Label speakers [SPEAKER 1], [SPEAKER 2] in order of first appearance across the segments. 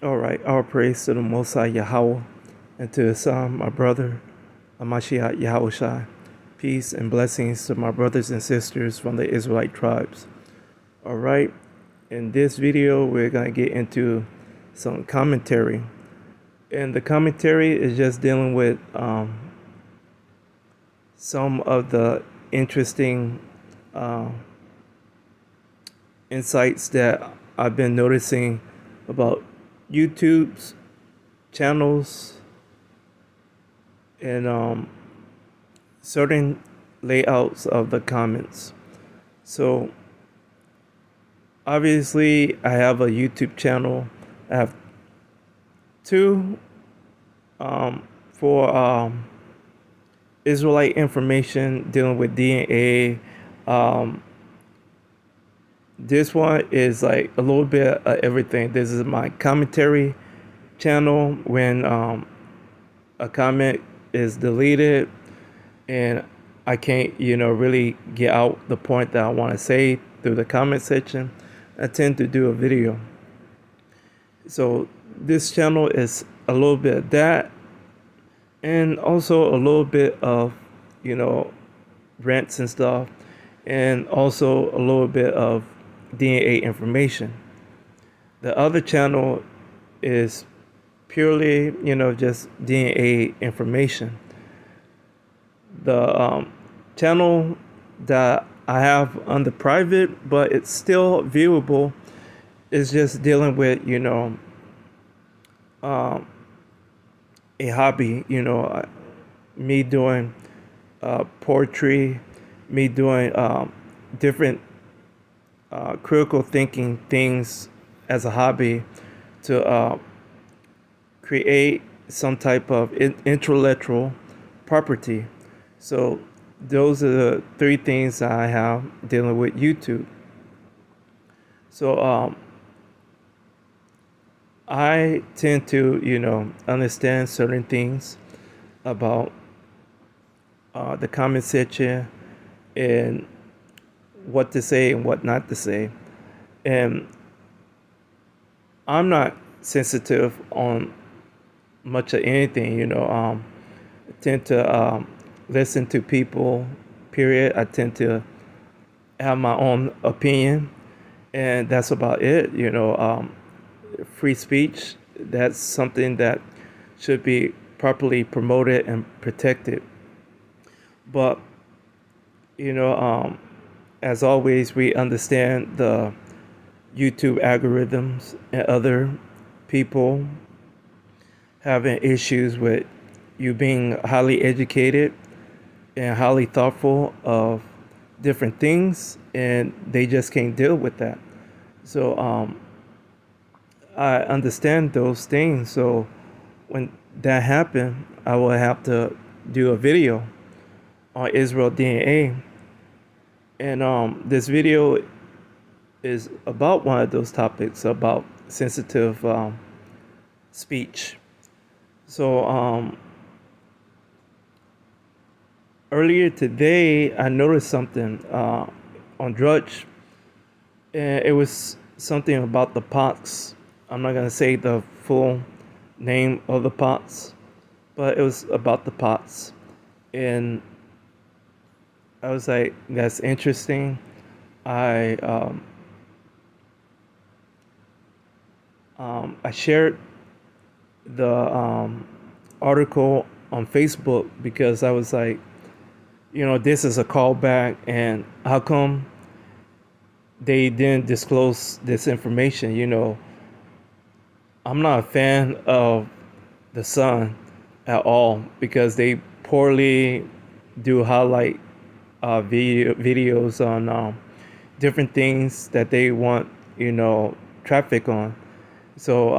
[SPEAKER 1] All right, all praise to the Most High Yahweh and to his son, my brother, Amashiach Yahushai. Peace and blessings to my brothers and sisters from the Israelite tribes. All right, in this video, we're going to get into some commentary. And the commentary is just dealing with some of the interesting insights that I've been noticing about YouTube's channels and certain layouts of the comments. So obviously I have a YouTube channel. I have two for Israelite information dealing with DNA. This one is like a little bit of everything. This is my commentary channel when a comment is deleted and I can't, really get out the point that I want to say through the comment section. I tend to do a video. So this channel is a little bit of that and also a little bit of, rants and stuff, and also a little bit of DNA information. The other channel is purely, just DNA information. The channel that I have under private, but it's still viewable, is just dealing with, a hobby, me doing poetry, me doing different critical thinking things as a hobby to create some type of intellectual property. So those are the three things I have dealing with YouTube. So I tend to, understand certain things about the comment section and what to say and what not to say. And I'm not sensitive on much of anything, I tend to listen to people, period. I tend to have my own opinion, and that's about it, free speech, that's something that should be properly promoted and protected. But as always, we understand the YouTube algorithms and other people having issues with you being highly educated and highly thoughtful of different things, and they just can't deal with that. So I understand those things. So when that happened, I will have to do a video on Israel DNA. And this video is about one of those topics, about sensitive speech. So earlier today, I noticed something on Drudge, and it was something about the pots. I'm not going to say the full name of the pots, but it was about the pots. And I was like, that's interesting. I shared the article on Facebook because I was like, this is a callback, and how come they didn't disclose this information? I'm not a fan of the Sun at all because they poorly do highlight videos on different things that they want, traffic on. So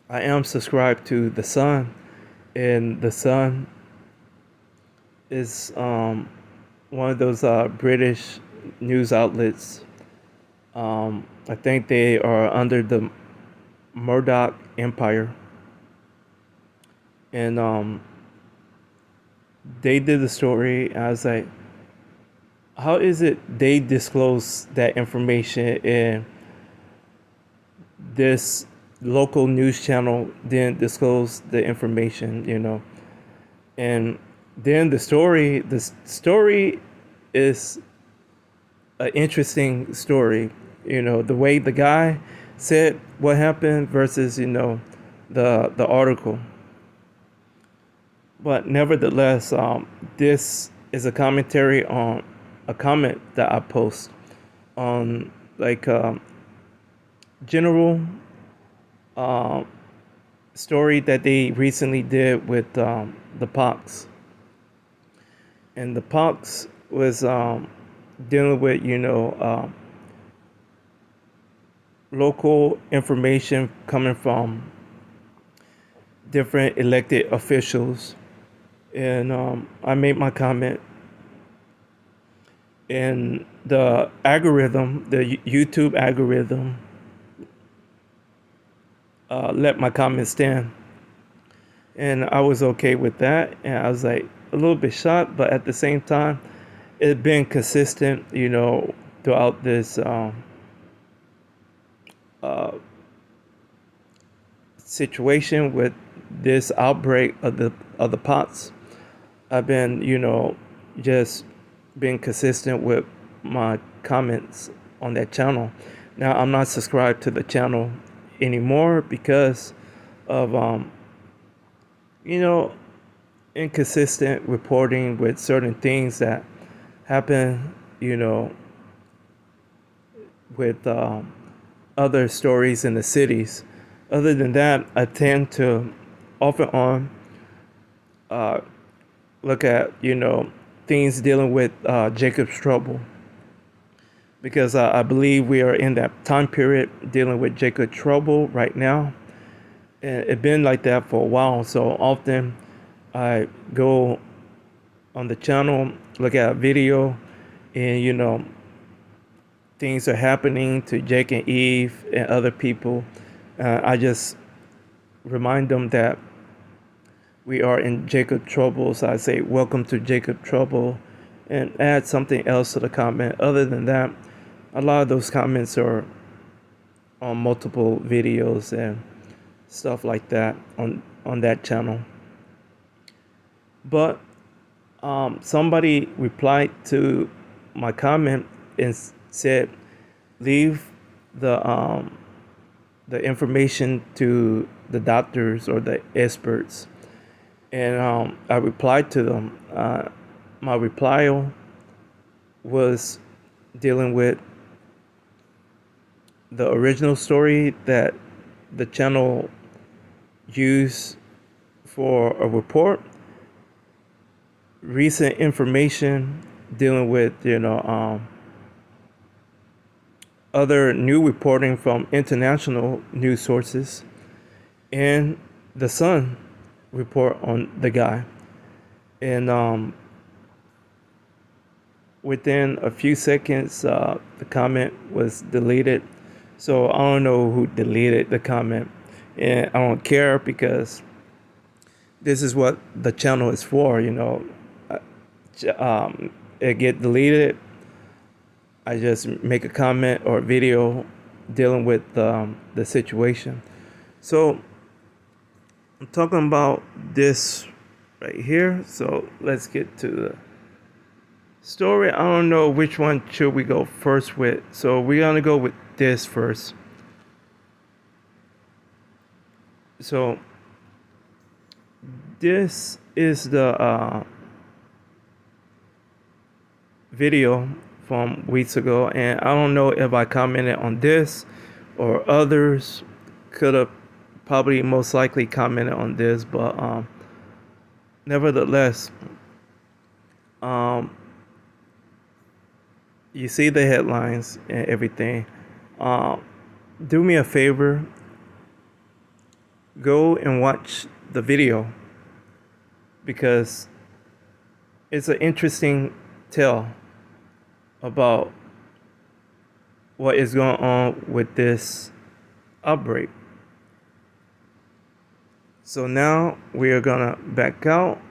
[SPEAKER 1] I am subscribed to the Sun, and the Sun is one of those British news outlets. I think they are under the Murdoch Empire, and they did the story. And I was like, how is it they disclose that information in this local news channel didn't disclose the information, and then the story is an interesting story. The way the guy said what happened versus the article. But nevertheless, this is a commentary on a comment that I post on like general uh, story that they recently did with the pox, and the pox was dealing with local information coming from different elected officials, and I made my comment, and the algorithm, the YouTube algorithm, let my comment stand, and I was okay with that, and I was like a little bit shocked, but at the same time, it's been consistent, throughout this uh, situation with this outbreak of the pots. I've been, just being consistent with my comments on that channel. Now I'm not subscribed to the channel anymore because of you know, inconsistent reporting with certain things that happen, with other stories in the cities. Other than that, I tend to off and on uh, look at things dealing with Jacob's trouble, because I believe we are in that time period dealing with Jacob's trouble right now, and it's been like that for a while. So often I go on the channel, look at a video, and things are happening to Jake and Eve and other people. I just remind them that we are in Jacob trouble. So I say, welcome to Jacob trouble, and add something else to the comment. Other than that, a lot of those comments are on multiple videos and stuff like that on that channel. But somebody replied to my comment and said, leave the information to the doctors or the experts. And I replied to them. My reply was dealing with the original story that the channel used for a report, recent information dealing with other new reporting from international news sources, and the Sun report on the guy. And within a few seconds, the comment was deleted. So I don't know who deleted the comment, and I don't care because this is what the channel is for. It get deleted. I just make a comment or a video dealing with the situation. So I'm talking about this right here. So let's get to the story. I don't know which one should we go first with. So we're gonna go with this first. So this is the video from weeks ago, and I don't know if I commented on this or others. Could have probably most likely commented on this, but nevertheless, um, you see the headlines and everything. Um, do me a favor, go and watch the video, because it's an interesting tale about what is going on with this outbreak. So now we are gonna back out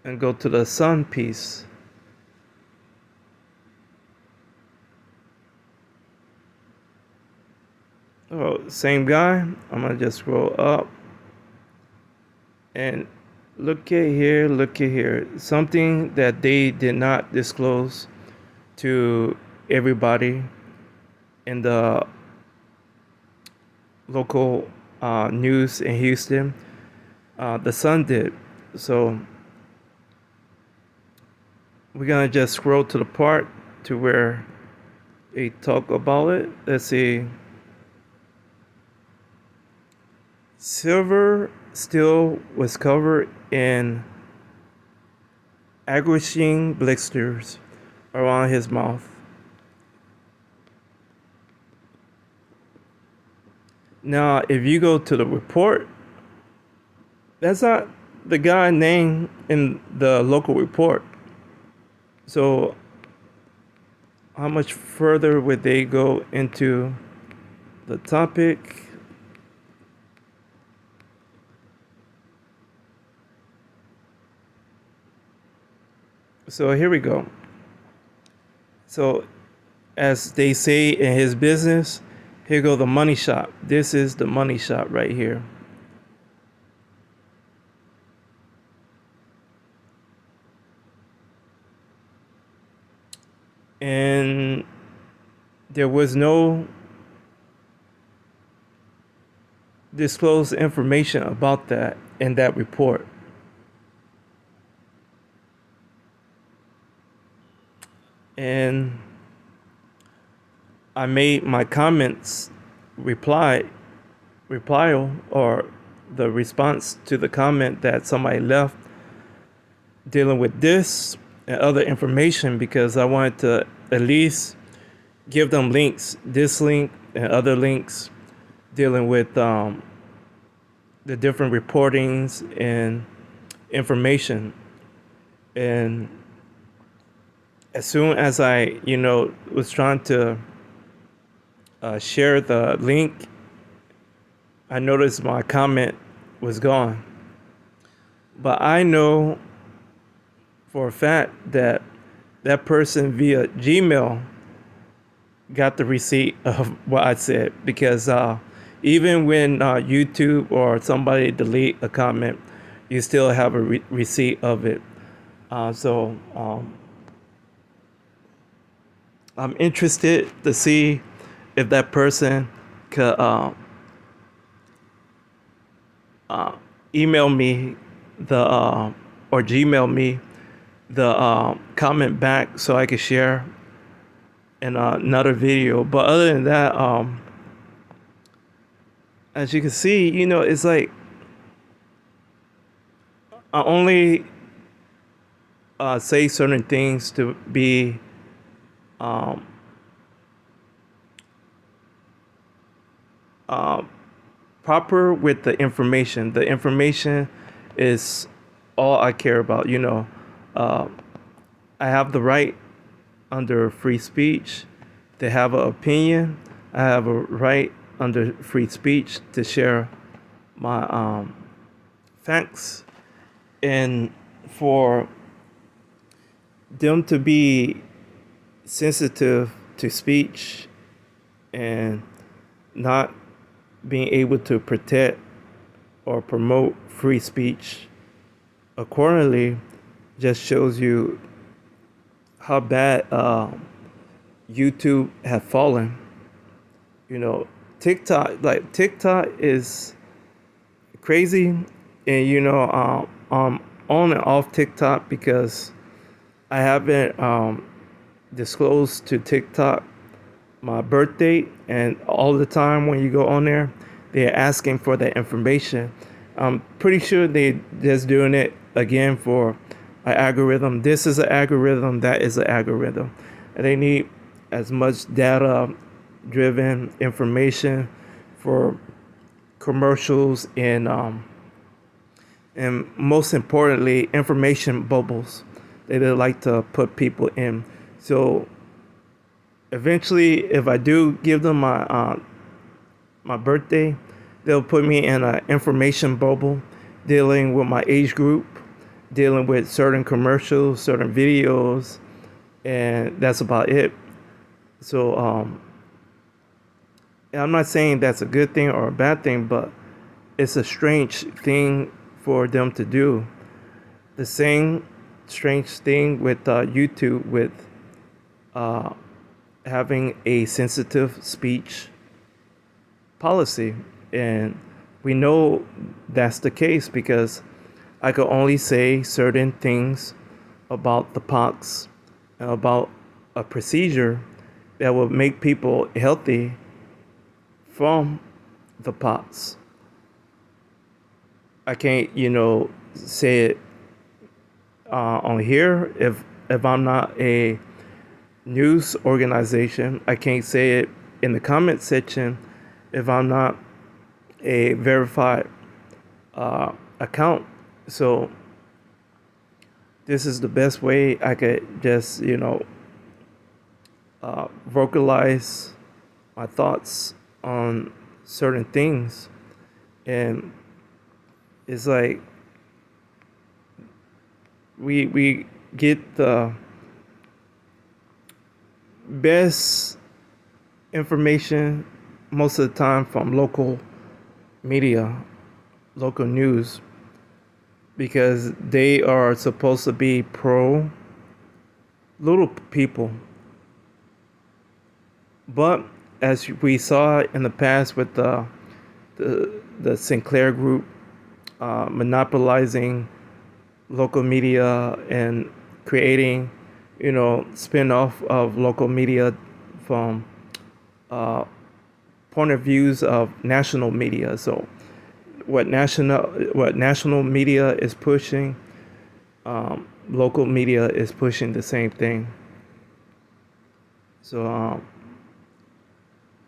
[SPEAKER 1] and go to the Sun piece. Oh, same guy. I'm gonna just scroll up and look at here. Something that they did not disclose to everybody in the local news in Houston. The Sun did. So we're gonna just scroll to the part to where they talk about it. Let's see. Silver still was covered in anguishing blisters around his mouth. Now, if you go to the report, that's not the guy name in the local report. So, how much further would they go into the topic? So, here we go. So, as they say in his business, here go the money shot. This is the money shot right here. And there was no disclosed information about that in that report. And I made my comments reply or the response to the comment that somebody left dealing with this and other information because I wanted to at least give them links, this link and other links dealing with the different reportings and information. And as soon as I, was trying to share the link, I noticed my comment was gone. But I know for a fact that that person via Gmail got the receipt of what I said because even when YouTube or somebody delete a comment, you still have a receipt of it. So I'm interested to see if that person could email me the or Gmail me the comment back so I could share in another video. But other than that, as you can see, it's like I only say certain things to be um, proper with the information. The information is all I care about. Uh, I have the right under free speech to have an opinion. I have a right under free speech to share my facts, and for them to be sensitive to speech and not being able to protect or promote free speech accordingly just shows you how bad YouTube had fallen. TikTok is crazy, and I'm on and off TikTok because I haven't disclosed to TikTok my birth date, and all the time when you go on there, they're asking for that information. I'm pretty sure they just doing it again for an algorithm. This is an algorithm, that is an algorithm, and they need as much data driven information for commercials and most importantly information bubbles that they like to put people in. So eventually, if I do give them my birthday, they'll put me in an information bubble dealing with my age group, dealing with certain commercials, certain videos, and that's about it. So And I'm not saying that's a good thing or a bad thing, but it's a strange thing for them to do. The same strange thing with YouTube, with uh, having a sensitive speech policy. And we know that's the case because I could only say certain things about the pox and about a procedure that will make people healthy from the pox. I can't, say it on here if I'm not a news organization. I can't say it in the comment section if I'm not a verified account. So this is the best way I could just, vocalize my thoughts on certain things. And it's like we get the best information most of the time from local media, local news, because they are supposed to be pro little people. But as we saw in the past with the Sinclair group monopolizing local media and creating, spin-off of local media from uh, point of views of national media. So what national media is pushing, local media is pushing the same thing. So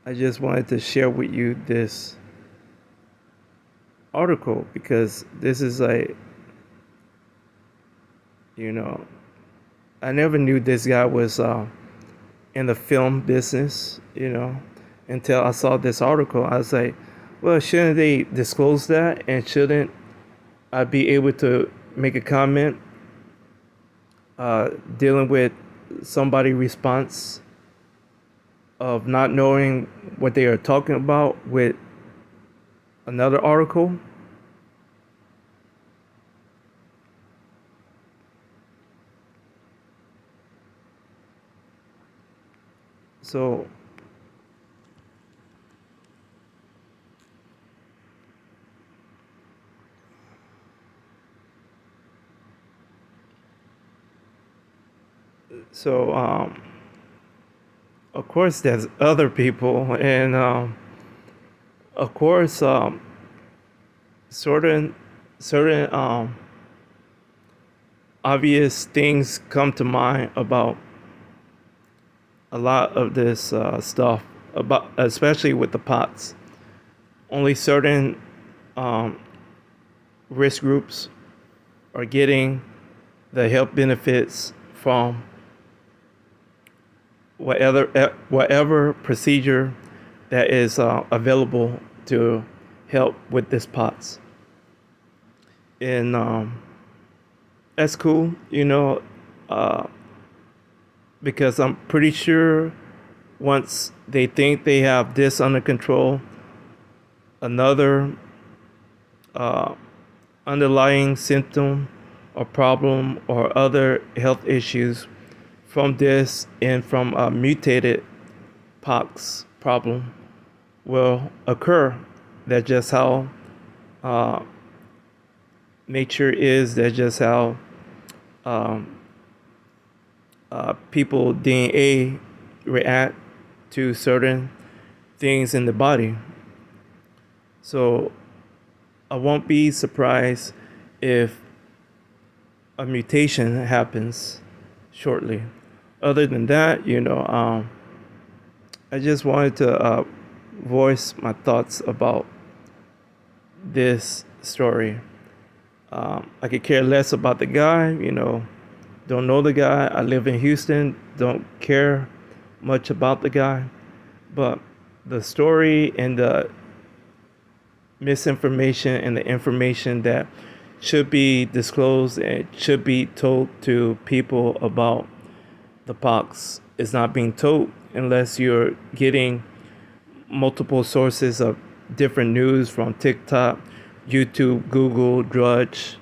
[SPEAKER 1] I just wanted to share with you this article because this is like, I never knew this guy was in the film business, until I saw this article. I was like, well, shouldn't they disclose that? And shouldn't I be able to make a comment dealing with somebody' response of not knowing what they are talking about with another article? So so of course there's other people, and of course certain certain obvious things come to mind about a lot of this stuff, about especially with the pots. Only certain um, risk groups are getting the health benefits from whatever procedure that is available to help with this POTS. And that's cool, uh, because I'm pretty sure once they think they have this under control, another uh, underlying symptom or problem or other health issues from this and from a mutated pox problem will occur. That's just how uh, nature is. That's just how um, people DNA react to certain things in the body. So I won't be surprised if a mutation happens shortly. Other than that, I just wanted to voice my thoughts about this story. I could care less about the guy, don't know the guy. I live in Houston, don't care much about the guy. But the story and the misinformation and the information that should be disclosed and should be told to people about the pox is not being told unless you're getting multiple sources of different news from TikTok, YouTube, Google, Drudge,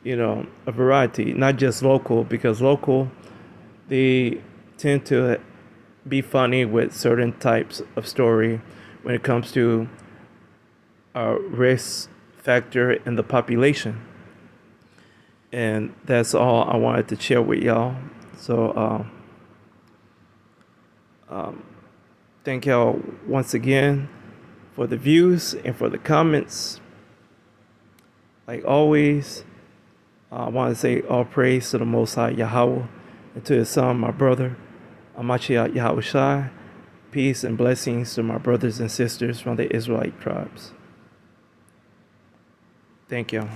[SPEAKER 1] a variety, not just local, because local, they tend to be funny with certain types of story when it comes to risk factor in the population. And that's all I wanted to share with y'all. So thank y'all once again for the views and for the comments. Like always, I want to say all praise to the Most High Yahweh and to His Son, my brother, Amachiah Yahweh Shai. Peace and blessings to my brothers and sisters from the Israelite tribes. Thank y'all.